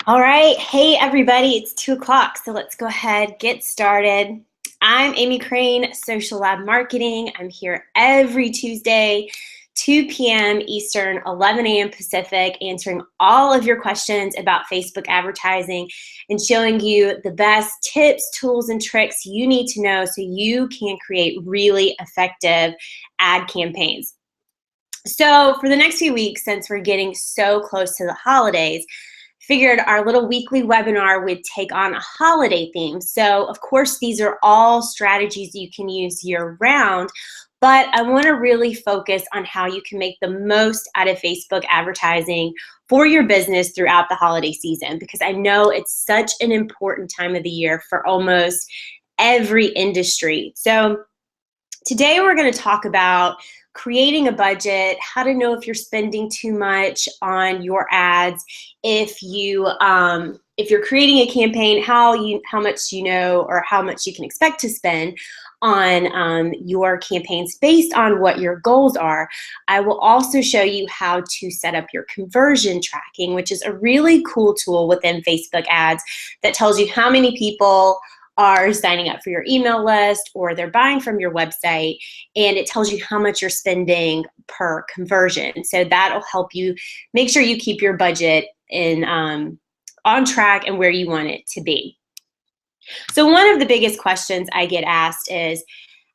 All right. Hey, everybody. It's 2 o'clock. So let's go ahead, get started. I'm Amy Crane, Social Lab Marketing. I'm here every Tuesday, 2 p.m. Eastern, 11 a.m. Pacific, answering all of your questions about Facebook advertising and showing you the best tips, tools, and tricks you need to know so you can create really effective ad campaigns. So for the next few weeks, since we're getting so close to the holidays, figured our little weekly webinar would take on a holiday theme. So of course, these are all strategies you can use year round, but I want to really focus on how you can make the most out of Facebook advertising for your business throughout the holiday season, because I know it's such an important time of the year for almost every industry. So today we're going to talk about creating a budget, how to know if you're spending too much on your ads, if you're creating a campaign, how much you know or how much you can expect to spend on your campaigns based on what your goals are. I will also show you how to set up your conversion tracking, which is a really cool tool within Facebook ads that tells you how many people are signing up for your email list or they're buying from your website, and it tells you how much you're spending per conversion. So that'll help you make sure you keep your budget on track and where you want it to be. So one of the biggest questions I get asked is,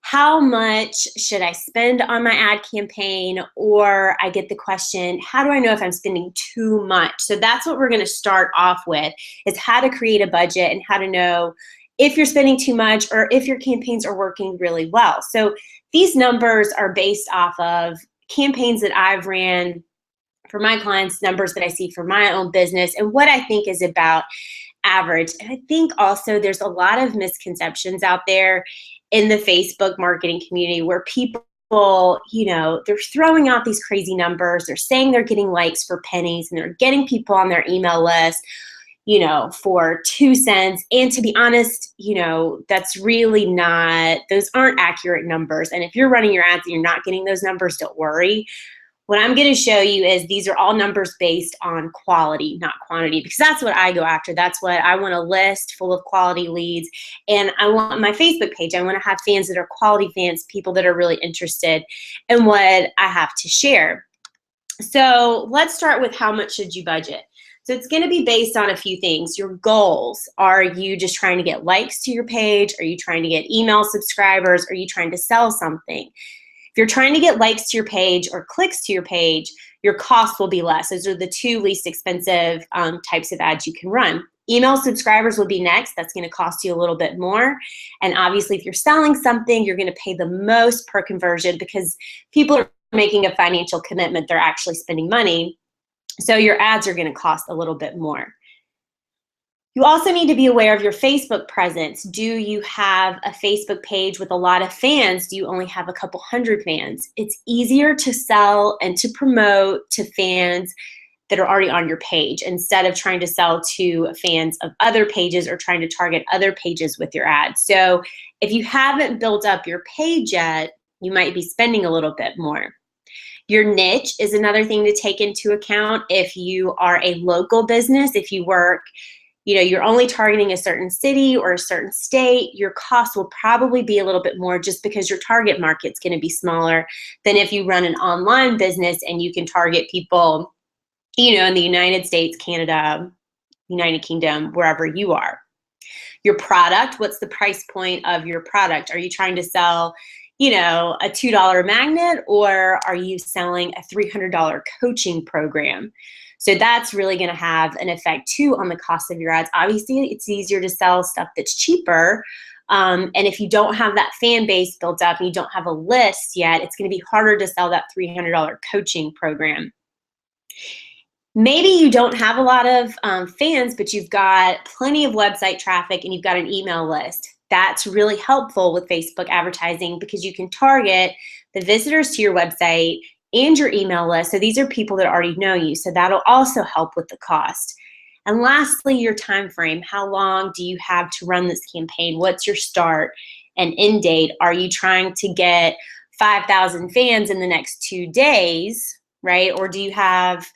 how much should I spend on my ad campaign? Or I get the question, how do I know if I'm spending too much? So that's what we're going to start off with, is how to create a budget and how to know if you're spending too much or if your campaigns are working really well. So these numbers are based off of campaigns that I've ran for my clients, numbers that I see for my own business, and what I think is about average. And I think also there's a lot of misconceptions out there in the Facebook marketing community where people, they're throwing out these crazy numbers. They're saying they're getting likes for pennies and they're getting people on their email list, for 2 cents. And to be honest, that's really not, those aren't accurate numbers. And if you're running your ads and you're not getting those numbers, don't worry. What I'm going to show you is these are all numbers based on quality, not quantity, because that's what I go after. That's what I want, a list full of quality leads. And I want my Facebook page, I want to have fans that are quality fans, people that are really interested in what I have to share. So let's start with how much should you budget? So it's going to be based on a few things. Your goals. Are you just trying to get likes to your page? Are you trying to get email subscribers? Are you trying to sell something? If you're trying to get likes to your page or clicks to your page, your cost will be less. Those are the two least expensive types of ads you can run. Email subscribers will be next. That's going to cost you a little bit more. And obviously, if you're selling something, you're going to pay the most per conversion because people are making a financial commitment. They're actually spending money. So your ads are going to cost a little bit more. You also need to be aware of your Facebook presence. Do you have a Facebook page with a lot of fans? Do you only have a couple hundred fans? It's easier to sell and to promote to fans that are already on your page instead of trying to sell to fans of other pages or trying to target other pages with your ads. So if you haven't built up your page yet, you might be spending a little bit more. Your niche is another thing to take into account. If you are a local business, if you work, you're only targeting a certain city or a certain state, your cost will probably be a little bit more just because your target market's going to be smaller than if you run an online business and you can target people, in the United States, Canada, United Kingdom, wherever you are. Your product, what's the price point of your product? Are you trying to sell a $2 magnet, or are you selling a $300 coaching program? So that's really going to have an effect too on the cost of your ads. Obviously, it's easier to sell stuff that's cheaper. And if you don't have that fan base built up and you don't have a list yet, it's going to be harder to sell that $300 coaching program. Maybe you don't have a lot of fans, but you've got plenty of website traffic and you've got an email list. That's really helpful with Facebook advertising because you can target the visitors to your website and your email list. So these are people that already know you. So that'll also help with the cost. And lastly, your time frame. How long do you have to run this campaign? What's your start and end date? Are you trying to get 5,000 fans in the next 2 days, right? Or do you have,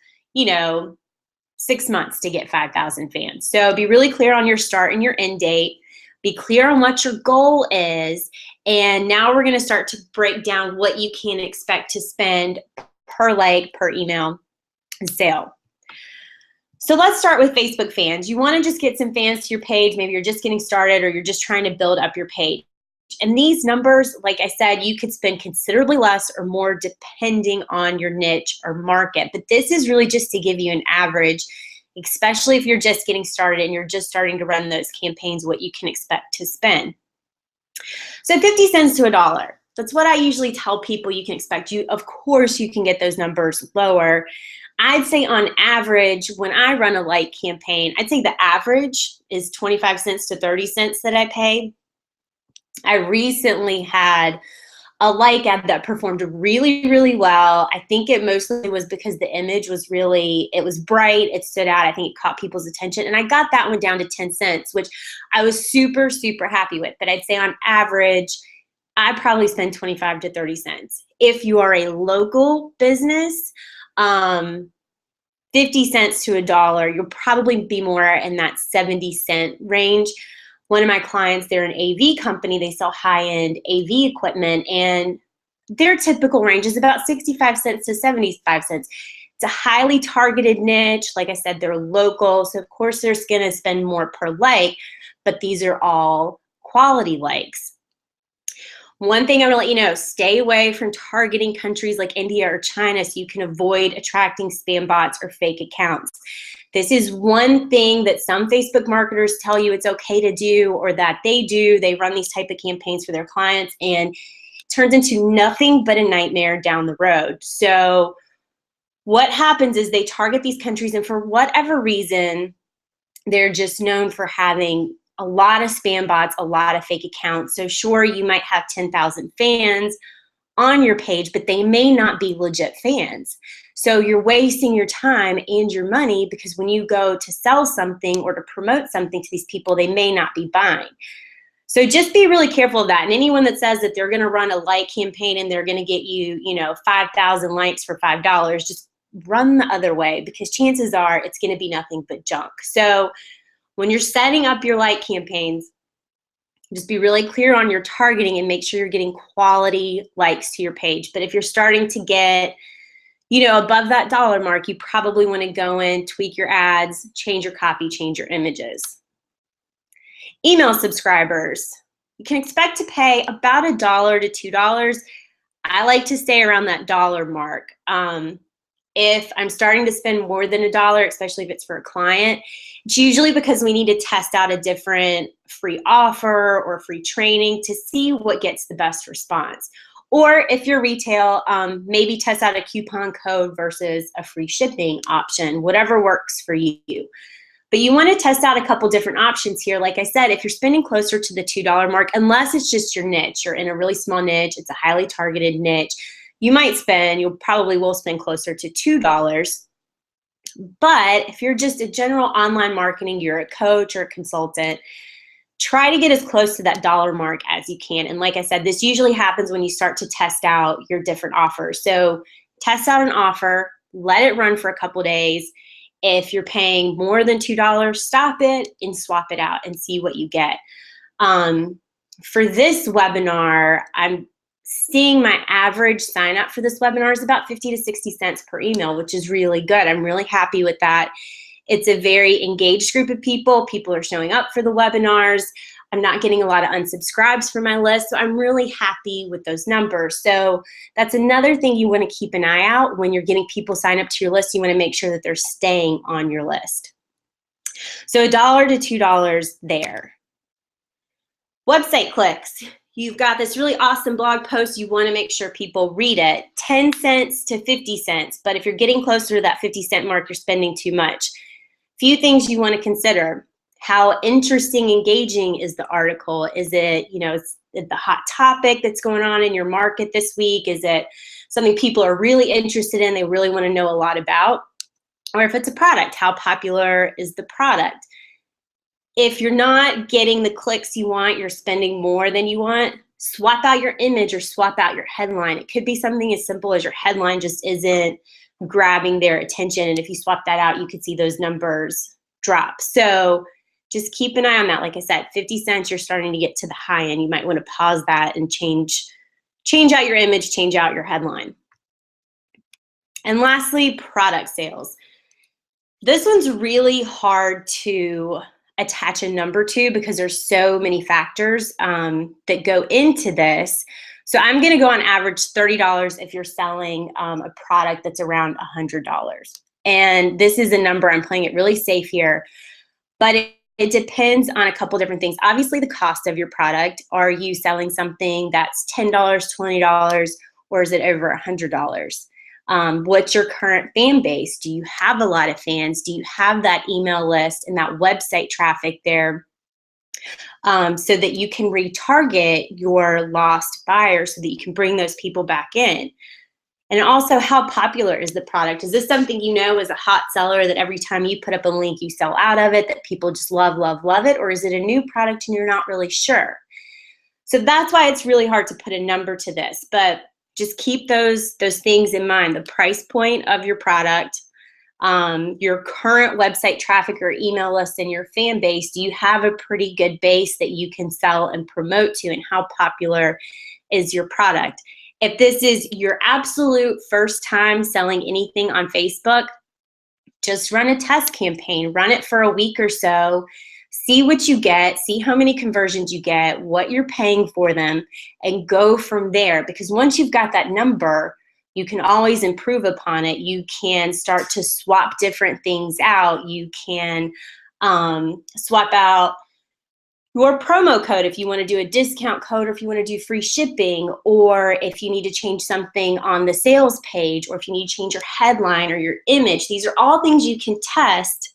6 months to get 5,000 fans. So be really clear on your start and your end date. Be clear on what your goal is. And now we're going to start to break down what you can expect to spend per like, per email sale. So let's start with Facebook fans. You want to just get some fans to your page. Maybe you're just getting started or you're just trying to build up your page. And these numbers, like I said, you could spend considerably less or more depending on your niche or market. But this is really just to give you an average, especially if you're just getting started and you're just starting to run those campaigns, what you can expect to spend. So 50 cents to $1. That's what I usually tell people you can expect. Of course, you can get those numbers lower. I'd say on average, when I run a like campaign, I'd say the average is 25 cents to 30 cents that I pay. I recently had a like ad that performed really, really well. I think it mostly was because the image was it was bright, it stood out, I think it caught people's attention, and I got that one down to 10 cents, which I was super, super happy with. But I'd say on average, I probably spend 25 to 30 cents. If you are a local business, 50 cents to $1, you'll probably be more in that 70-cent range. One of my clients, they're an AV company. They sell high-end AV equipment, and their typical range is about 65 cents to 75 cents. It's a highly targeted niche. Like I said, they're local, so of course they're going to spend more per like, but these are all quality likes. One thing I want to let you know, stay away from targeting countries like India or China so you can avoid attracting spam bots or fake accounts. This is one thing that some Facebook marketers tell you it's okay to do, or that they do. They run these type of campaigns for their clients, and it turns into nothing but a nightmare down the road. So what happens is they target these countries, and for whatever reason, they're just known for having a lot of spam bots, a lot of fake accounts. So sure, you might have 10,000 fans on your page, but they may not be legit fans. So you're wasting your time and your money, because when you go to sell something or to promote something to these people, they may not be buying. So just be really careful of that. And anyone that says that they're going to run a like campaign and they're going to get you, 5,000 likes for $5, just run the other way, because chances are it's going to be nothing but junk. So when you're setting up your like campaigns, just be really clear on your targeting and make sure you're getting quality likes to your page. But if you're starting to get, above that dollar mark, you probably want to go in, tweak your ads, change your copy, change your images. Email subscribers. You can expect to pay about $1 to $2. I like to stay around that dollar mark. If I'm starting to spend more than $1, especially if it's for a client, it's usually because we need to test out a different free offer or free training to see what gets the best response. Or if you're retail, maybe test out a coupon code versus a free shipping option, whatever works for you. But you want to test out a couple different options here. Like I said, if you're spending closer to the $2 mark, unless it's just your niche, you're in a really small niche, it's a highly targeted niche, you probably will spend closer to $2. But if you're just a general online marketing, you're a coach or a consultant, try to get as close to that dollar mark as you can. And like I said, this usually happens when you start to test out your different offers. So test out an offer, let it run for a couple days. If you're paying more than $2, stop it and swap it out and see what you get. For this webinar, I'm seeing my average sign up for this webinar is about 50 to 60 cents per email, which is really good. I'm really happy with that. It's a very engaged group of people. People are showing up for the webinars. I'm not getting a lot of unsubscribes from my list, so I'm really happy with those numbers. So that's another thing you want to keep an eye out when you're getting people sign up to your list. You want to make sure that they're staying on your list. So $1 to $2 there. Website clicks. You've got this really awesome blog post. You want to make sure people read it. 10 cents to 50 cents. But if you're getting closer to that 50-cent mark, you're spending too much. Few things you want to consider. How interesting, engaging is the article? Is it, is it the hot topic that's going on in your market this week? Is it something people are really interested in, they really want to know a lot about? Or if it's a product, how popular is the product? If you're not getting the clicks you want, you're spending more than you want, swap out your image or swap out your headline. It could be something as simple as your headline just isn't grabbing their attention. And if you swap that out, you could see those numbers drop. So just keep an eye on that. Like I said, 50 cents, you're starting to get to the high end. You might want to pause that and change out your image, change out your headline. And lastly, product sales. This one's really hard to attach a number to because there's so many factors that go into this. So I'm going to go on average $30 if you're selling a product that's around $100. And this is a number, I'm playing it really safe here, but it depends on a couple different things. Obviously, the cost of your product. Are you selling something that's $10, $20, or is it over $100? What's your current fan base? Do you have a lot of fans? Do you have that email list and that website traffic there so that you can retarget your lost buyers so that you can bring those people back in? And also, how popular is the product? Is this something you know is a hot seller that every time you put up a link, you sell out of it, that people just love, love, love it? Or is it a new product and you're not really sure? So that's why it's really hard to put a number to this. But just keep those things in mind: the price point of your product, your current website traffic or email list, and your fan base. Do you have a pretty good base that you can sell and promote to, and how popular is your product? If this is your absolute first time selling anything on Facebook, just run a test campaign. Run it for a week or so. See what you get, see how many conversions you get, what you're paying for them, and go from there. Because once you've got that number, you can always improve upon it. You can start to swap different things out. You can swap out your promo code if you want to do a discount code, or if you want to do free shipping, or if you need to change something on the sales page, or if you need to change your headline or your image. These are all things you can test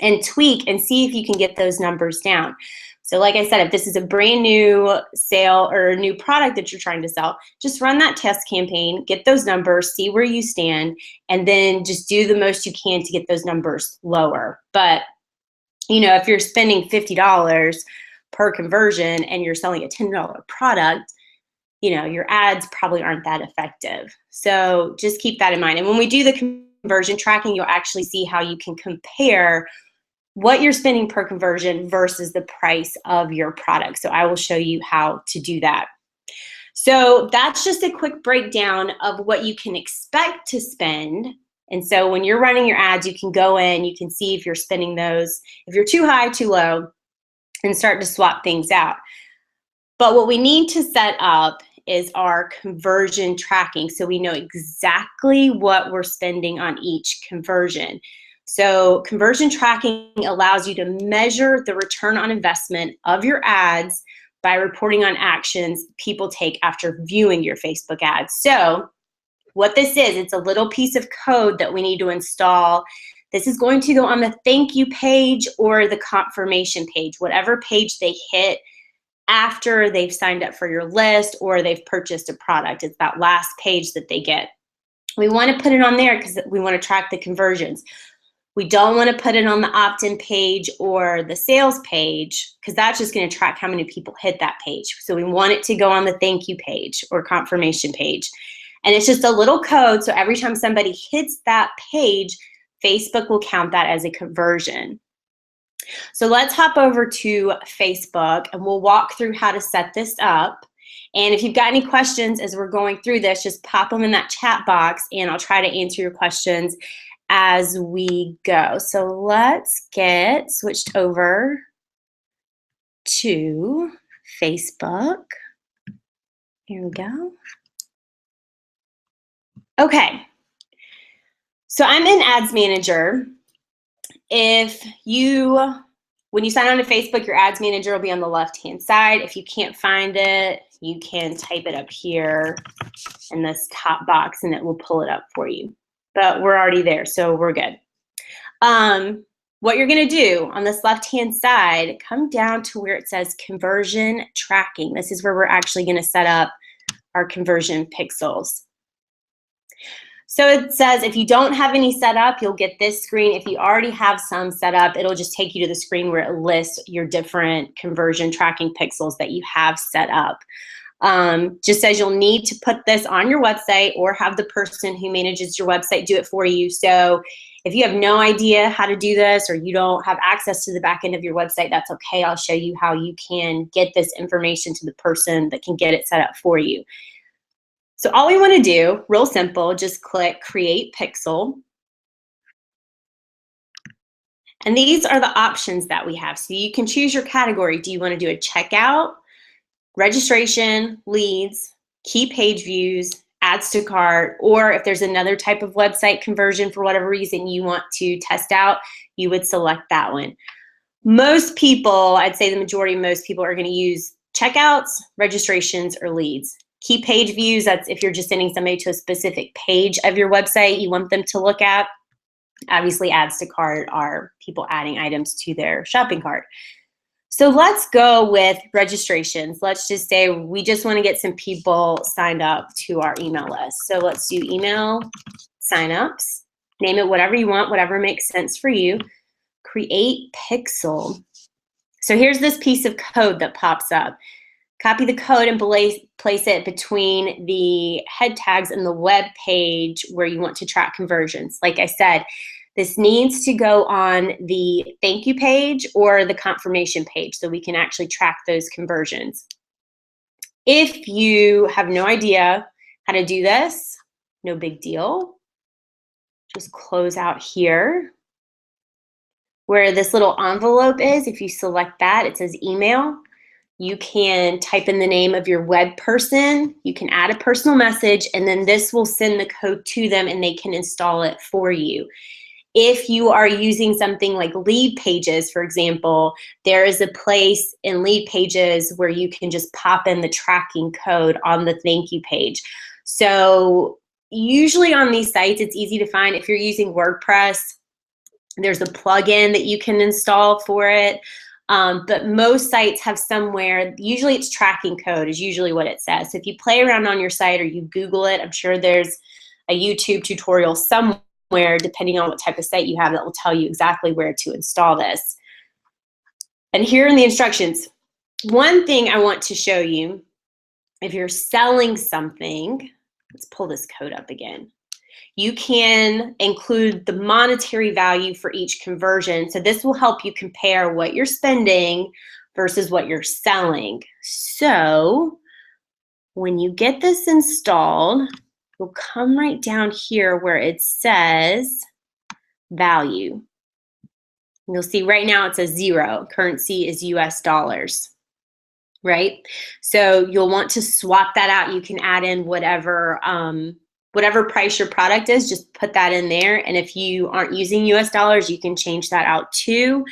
and tweak and see if you can get those numbers down. So like I said, if this is a brand new sale or a new product that you're trying to sell, just run that test campaign, get those numbers, see where you stand, and then just do the most you can to get those numbers lower. But you know, if you're spending $50 per conversion and you're selling a $10 product, you know, your ads probably aren't that effective. So just keep that in mind. And when we do the conversion tracking, you'll actually see how you can compare what you're spending per conversion versus the price of your product. So I will show you how to do that. So that's just a quick breakdown of what you can expect to spend. And so when you're running your ads, you can go in, you can see if you're spending those, if you're too high, too low, and start to swap things out. But what we need to set up is our conversion tracking, so we know exactly what we're spending on each conversion. So conversion tracking allows you to measure the return on investment of your ads by reporting on actions people take after viewing your Facebook ads. So what this is, it's a little piece of code that we need to install. This is going to go on the thank you page or the confirmation page, whatever page they hit after they've signed up for your list or they've purchased a product. It's that last page that they get. We want to put it on there because we want to track the conversions. We don't want to put it on the opt-in page or the sales page because that's just going to track how many people hit that page. So we want it to go on the thank you page or confirmation page. And it's just a little code, so every time somebody hits that page, Facebook will count that as a conversion. So let's hop over to Facebook and we'll walk through how to set this up. And if you've got any questions as we're going through this, just pop them in that chat box and I'll try to answer your questions as we go. So let's get switched over to Facebook. Here we go. Okay, so I'm in Ads Manager. When you sign on to Facebook, your Ads Manager will be on the left-hand side. If you can't find it, you can type it up here in this top box and it will pull it up for you. But we're already there, so we're good. What you're gonna do on this left-hand side, come down to where it says conversion tracking. This is where we're actually gonna set up our conversion pixels. So it says if you don't have any set up, you'll get this screen. If you already have some set up, it'll just take you to the screen where it lists your different conversion tracking pixels that you have set up. Just says you'll need to put this on your website or have the person who manages your website do it for you. So if you have no idea how to do this or you don't have access to the back end of your website, that's okay. I'll show you how you can get this information to the person that can get it set up for you. So all we want to do, real simple, just click Create Pixel. And these are the options that we have. So you can choose your category. Do you want to do a checkout, registration, leads, key page views, adds to cart, or if there's another type of website conversion for whatever reason you want to test out, you would select that one. Most people, I'd say the majority of most people are going to use checkouts, registrations, or leads. Key page views, that's if you're just sending somebody to a specific page of your website you want them to look at. Obviously, adds to cart are people adding items to their shopping cart. So let's go with registrations. Let's just say we just want to get some people signed up to our email list. So let's do email signups. Name it whatever you want, whatever makes sense for you. Create Pixel. So here's this piece of code that pops up. Copy the code and place it between the head tags and the web page where you want to track conversions. Like I said, this needs to go on the thank you page or the confirmation page so we can actually track those conversions. If you have no idea how to do this, no big deal. Just close out here. Where this little envelope is, if you select that, it says email. You can type in the name of your web person. You can add a personal message, and then this will send the code to them and they can install it for you. If you are using something like Lead Pages, for example, there is a place in Lead Pages where you can just pop in the tracking code on the thank you page. So usually on these sites, it's easy to find. If you're using WordPress, there's a plugin that you can install for it. But most sites have somewhere, usually it's tracking code is usually what it says. So if you play around on your site or you Google it, I'm sure there's a YouTube tutorial somewhere, depending on what type of site you have, that will tell you exactly where to install this. And here in the instructions, one thing I want to show you, if you're selling something, let's pull this code up again. You can include the monetary value for each conversion. So this will help you compare what you're spending versus what you're selling. So when you get this installed, you'll come right down here where it says value. You'll see right now it says 0. Currency is US dollars, right? So you'll want to swap that out. You can add in whatever price your product is, just put that in there. And if you aren't using US dollars, you can change that out too.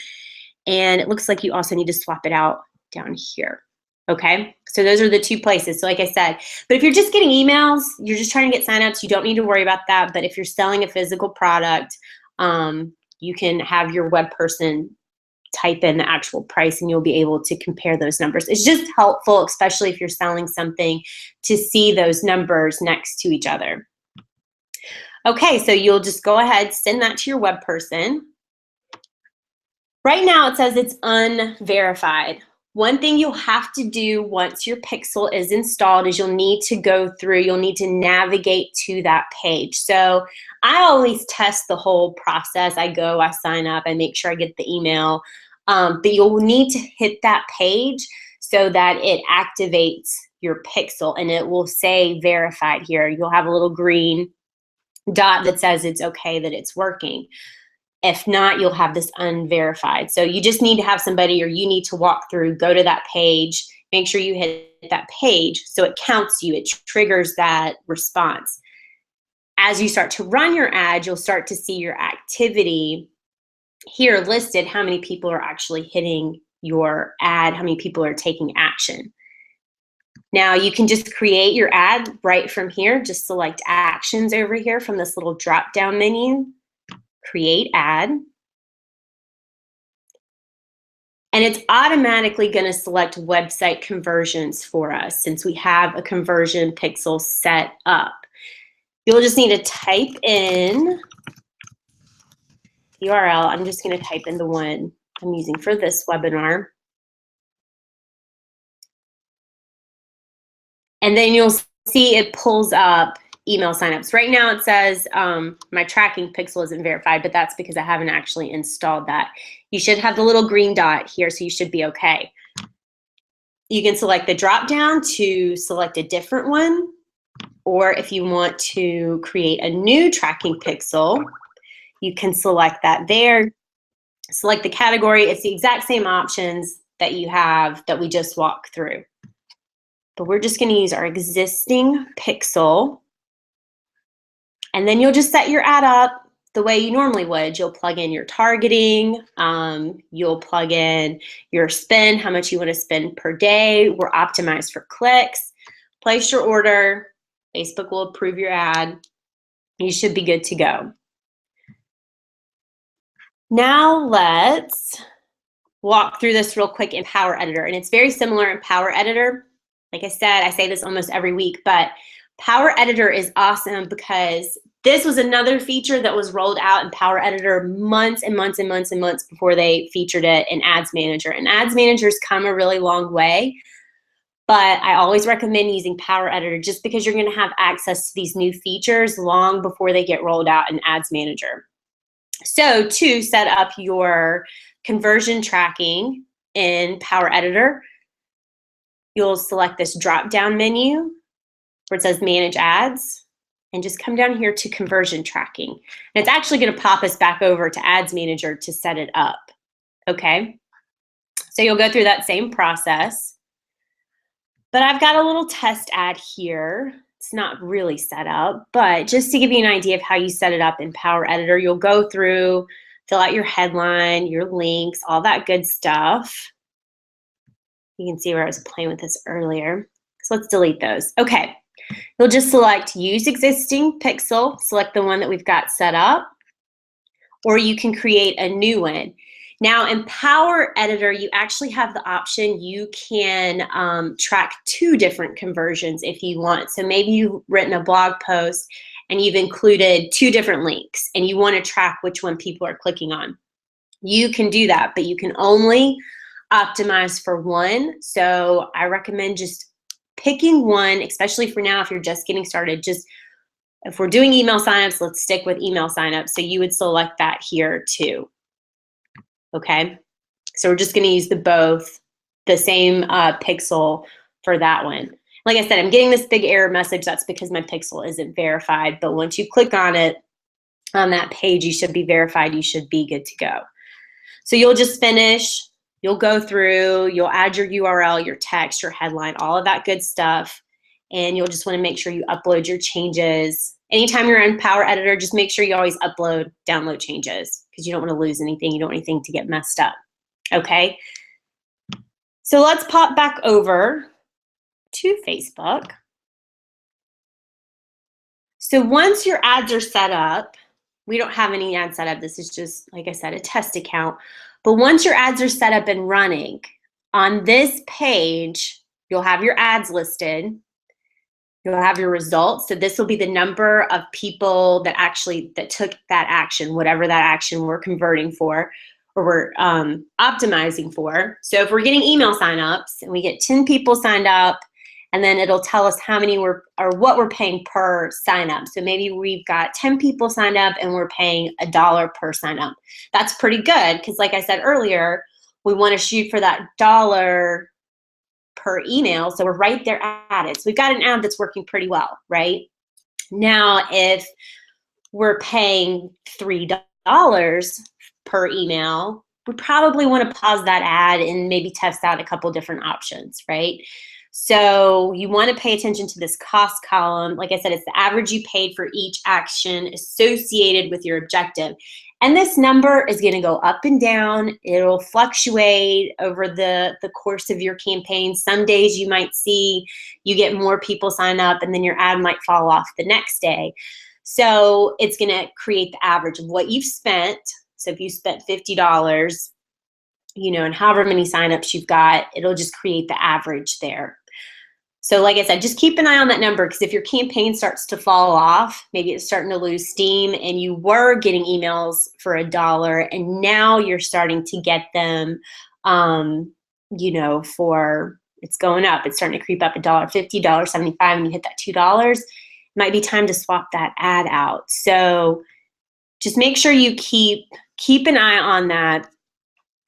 And it looks like you also need to swap it out down here. Okay, so those are the two places. So like I said, but if you're just getting emails, you're just trying to get signups, you don't need to worry about that. But if you're selling a physical product, you can have your web person type in the actual price and you'll be able to compare those numbers. It's just helpful, especially if you're selling something, to see those numbers next to each other. Okay, so you'll just go ahead, send that to your web person. Right now it says it's unverified. One thing you'll have to do once your Pixel is installed is you'll need to navigate to that page. So I always test the whole process. I sign up, I make sure I get the email, but you'll need to hit that page so that it activates your Pixel and it will say verified here. You'll have a little green dot that says it's okay, that it's working. If not, you'll have this unverified. So you just need to have somebody, or you need to walk through, go to that page, make sure you hit that page so it counts you, it triggers that response. As you start to run your ad, you'll start to see your activity here listed, how many people are actually hitting your ad, how many people are taking action. Now you can just create your ad right from here. Just select actions over here from this little drop down menu. Create ad, and it's automatically going to select website conversions for us since we have a conversion pixel set up. You'll just need to type in the URL. I'm just going to type in the one I'm using for this webinar. And then you'll see it pulls up email signups. Right now it says my tracking pixel isn't verified, but that's because I haven't actually installed that. You should have the little green dot here, so you should be okay. You can select the drop down to select a different one, or if you want to create a new tracking pixel, you can select that there. Select the category. It's the exact same options that you have that we just walked through. But we're just going to use our existing pixel. And then you'll just set your ad up the way you normally would. You'll plug in your targeting. You'll plug in your spend, how much you want to spend per day. We're optimized for clicks. Place your order. Facebook will approve your ad. You should be good to go. Now let's walk through this real quick in Power Editor. And it's very similar in Power Editor. Like I said, I say this almost every week, but Power Editor is awesome because this was another feature that was rolled out in Power Editor months and months and months and months before they featured it in Ads Manager. And Ads Manager's come a really long way, but I always recommend using Power Editor just because you're going to have access to these new features long before they get rolled out in Ads Manager. So to set up your conversion tracking in Power Editor, you'll select this drop-down menu where it says Manage Ads, and just come down here to Conversion Tracking. And it's actually going to pop us back over to Ads Manager to set it up, okay? So you'll go through that same process. But I've got a little test ad here. It's not really set up, but just to give you an idea of how you set it up in Power Editor, you'll go through, fill out your headline, your links, all that good stuff. You can see where I was playing with this earlier. So let's delete those. Okay, you'll just select Use Existing Pixel, select the one that we've got set up, or you can create a new one. Now in Power Editor, you actually have the option, you can track 2 different conversions if you want. So maybe you've written a blog post and you've included 2 different links and you want to track which one people are clicking on. You can do that, but you can only optimize for one. So I recommend just picking one, especially for now if you're just getting started. Just if we're doing email signups, let's stick with email signups. So you would select that here too. Okay, so we're just going to use the same pixel for that one. Like I said, I'm getting this big error message. That's because my pixel isn't verified. But once you click on it, on that page, you should be verified. You should be good to go. So you'll just finish. You'll go through. You'll add your URL, your text, your headline, all of that good stuff. And you'll just want to make sure you upload your changes. Anytime you're in Power Editor, just make sure you always upload, download changes because you don't want to lose anything. You don't want anything to get messed up. Okay? So let's pop back over to Facebook. So once your ads are set up, we don't have any ads set up. This is just, like I said, a test account. But once your ads are set up and running, on this page, you'll have your ads listed. You'll have your results. So this will be the number of people that took that action, whatever that action we're converting for or we're optimizing for. So if we're getting email signups and we get 10 people signed up, and then it'll tell us how many or what we're paying per sign up. So maybe we've got 10 people signed up and we're paying $1 per sign up. That's pretty good because like I said earlier, we want to shoot for that $1 per email. So we're right there at it. So we've got an ad that's working pretty well, right? Now, if we're paying $3 per email, we probably want to pause that ad and maybe test out a couple different options, right? So you want to pay attention to this cost column. Like I said, it's the average you paid for each action associated with your objective. And this number is going to go up and down. It'll fluctuate over the course of your campaign. Some days you might see you get more people sign up and then your ad might fall off the next day. So it's going to create the average of what you've spent. So if you spent $50, and however many signups you've got, it'll just create the average there. So like I said, just keep an eye on that number because if your campaign starts to fall off, maybe it's starting to lose steam and you were getting emails for $1 and now you're starting to get them, for it's going up. It's starting to creep up $1.50, $1.75, and you hit that $2. It might be time to swap that ad out. So just make sure you keep an eye on that.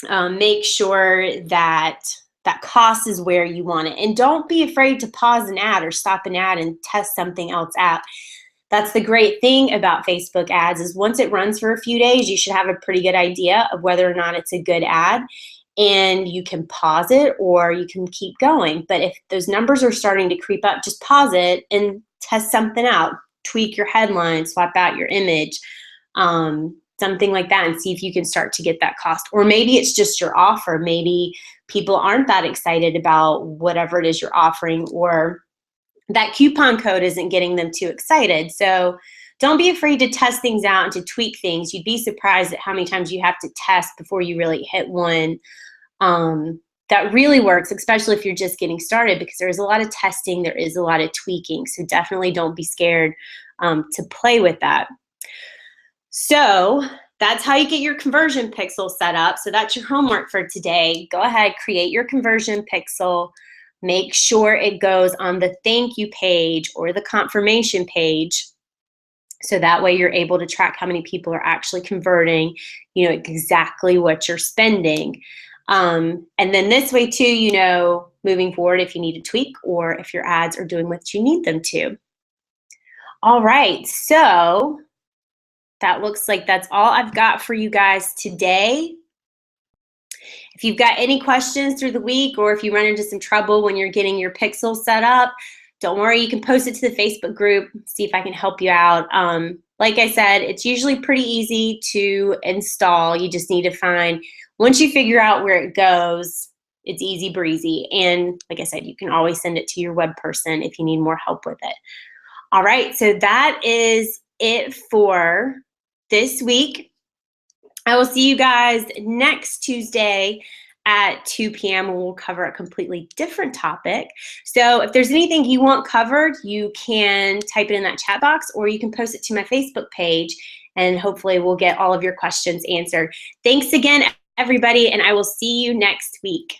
Make sure that that cost is where you want it. And don't be afraid to pause an ad or stop an ad and test something else out. That's the great thing about Facebook ads is once it runs for a few days, you should have a pretty good idea of whether or not it's a good ad. And you can pause it or you can keep going. But if those numbers are starting to creep up, just pause it and test something out. Tweak your headline, swap out your image, something like that, and see if you can start to get that cost. Or maybe it's just your offer. Maybe people aren't that excited about whatever it is you're offering, or that coupon code isn't getting them too excited. So don't be afraid to test things out and to tweak things. You'd be surprised at how many times you have to test before you really hit one that really works, especially if you're just getting started, because there's a lot of testing, there is a lot of tweaking. So definitely don't be scared to play with that. So that's how you get your conversion pixel set up. So that's your homework for today. Go ahead, create your conversion pixel. Make sure it goes on the thank you page or the confirmation page. So that way you're able to track how many people are actually converting, you know, exactly what you're spending. And then this way too, you know, moving forward if you need to tweak or if your ads are doing what you need them to. All right, so that looks like that's all I've got for you guys today. If you've got any questions through the week, or if you run into some trouble when you're getting your pixel set up, don't worry, you can post it to the Facebook group, see if I can help you out. Like I said, it's usually pretty easy to install. You just need to find, once you figure out where it goes, it's easy breezy. And like I said, you can always send it to your web person if you need more help with it. All right, so that is it for this week. I will see you guys next Tuesday at 2 p.m. and we'll cover a completely different topic. So if there's anything you want covered, you can type it in that chat box, or you can post it to my Facebook page, and hopefully we'll get all of your questions answered. Thanks again, everybody, and I will see you next week.